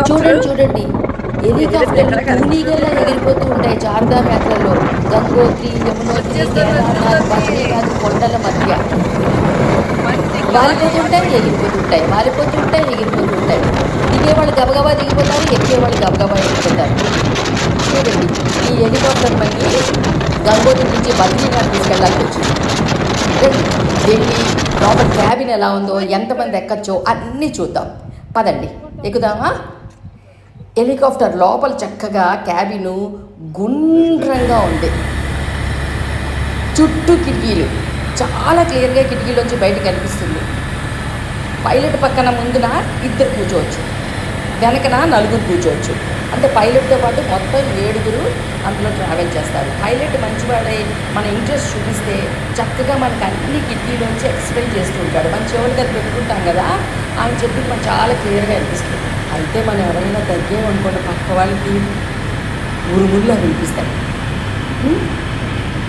చూడండి చూడండి, హెలికాప్టర్లు తూనీగల్లా ఎగిరిపోతూ ఉంటాయి చార్ధామ్ యాత్రలో. గంగోత్రి, యమునోత్రి, కేదార్నాథ్, బద్రీనాథ్ కొండల మధ్య వాలిపోతుంటాయి ఎగిరిపోతుంటాయి, వాలిపోతుంటాయి ఎగిరిపోతుంటాయి. దిగేవాళ్ళు గబగబా దిగిపోతారు, ఎక్కేవాళ్ళు గబగబా ఎగిరిపోతారు. చూడండి, ఈ హెలికాప్టర్ మళ్ళీ గంగోత్రి నుంచి బద్రీనాథ్ తీసుకెళ్ళాల్సి వచ్చింది. వెళ్ళి లోపల క్యాబిన్ ఎలా ఉందో, ఎంతమంది ఎక్కచ్చో అన్నీ చూద్దాం. పదండి, ఎక్కుదామా? హెలికాప్టర్ లోపల చక్కగా క్యాబిను గుండ్రంగా ఉంది. చుట్టూ కిటికీలు, చాలా క్లియర్గా కిటికీలోంచి బయట కనిపిస్తుంది. పైలట్ పక్కన ముందున 2 కూర్చోవచ్చు, వెనకన 4 కూర్చోవచ్చు. అంటే పైలట్తో పాటు మొత్తం 7 అందులో ట్రావెల్ చేస్తారు. పైలట్ మంచివాడై మన ఇంట్రెస్ట్ చూపిస్తే చక్కగా మనకు అన్ని కిటికీలోంచి ఎక్స్ప్లెయిన్ చేస్తూ ఉంటాడు. మన చెవుల దగ్గర పెట్టుకుంటాం కదా, ఆయన చెప్పి మనకు చాలా క్లియర్గా అనిపిస్తుంది. అయితే మనం ఎవరైనా తగ్గేమనుకోండి, పక్క వాళ్ళకి ఉరుముల్లా వినిపిస్తాయి.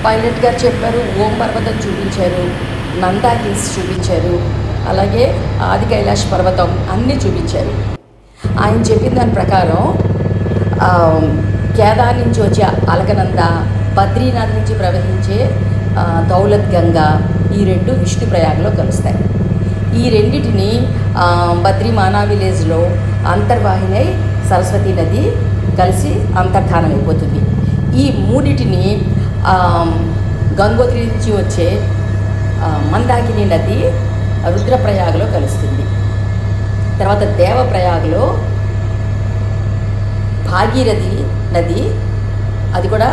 పైలట్ గారు చెప్పారు, ఓం పర్వతం చూపించారు, నందా హిల్స్ చూపించారు, అలాగే ఆది కైలాష్ పర్వతం అన్నీ చూపించారు. ఆయన చెప్పిన దాని ప్రకారం కేదార్ నుంచి వచ్చే అలకనంద, బద్రీనాథ్ నుంచి ప్రవహించే దౌలత్ గంగా, ఈ 2 విష్ణు ప్రయాగలో కలుస్తాయి. ఈ రెండింటిని బద్రీమానా విలేజ్లో అంతర్వాహినై సరస్వతి నది కలిసి అంతర్ధానం అయిపోతుంది. ఈ 3 గంగోత్రి నుంచి వచ్చే మందాకిని నది రుద్రప్రయాగలో కలుస్తుంది. తర్వాత దేవప్రయాగలో భాగీరథి నది, అది కూడా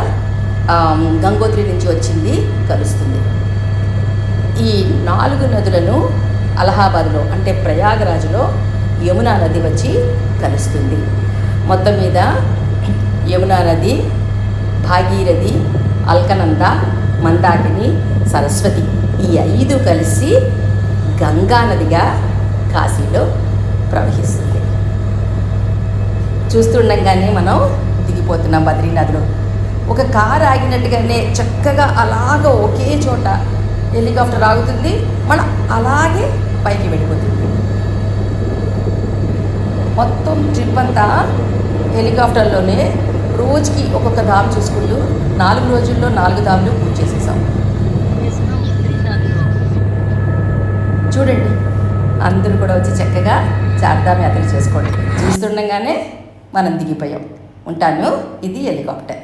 గంగోత్రి నుంచి వచ్చింది, కలుస్తుంది. ఈ 4 నదులను అలహాబాద్లో అంటే ప్రయాగరాజ్లో యమునా నది వచ్చి కలుస్తుంది. మొత్తం మీద యమునా నది, భాగీరథి, అల్కనంద, మందాకిని, సరస్వతి ఈ 5 కలిసి గంగా నదిగా కాశీలో ప్రవహిస్తుంది. చూస్తుండగానే మనం దిగిపోతున్నాం బద్రీనాథ్లో. ఒక కారు ఆగినట్టుగానే చక్కగా అలాగ ఒకే చోట హెలికాప్టర్ ఆగుతుంది, మళ్ళీ అలాగే పైకి వెళ్ళిపోతుంది. మొత్తం ట్రిప్ అంతా హెలికాప్టర్లోనే రోజుకి ఒక్కొక్క ధామ్ చూసుకుంటూ 4 రోజుల్లో 4 ధామ్లు పూర్తి చేసేసాం. చూడండి, అందరూ కూడా వచ్చి చక్కగా చార్ధామ్ యాత్ర చేసుకోండి. చూస్తుండగానే మనం దిగిపోయాం. ఉంటాను. ఇది హెలికాప్టర్.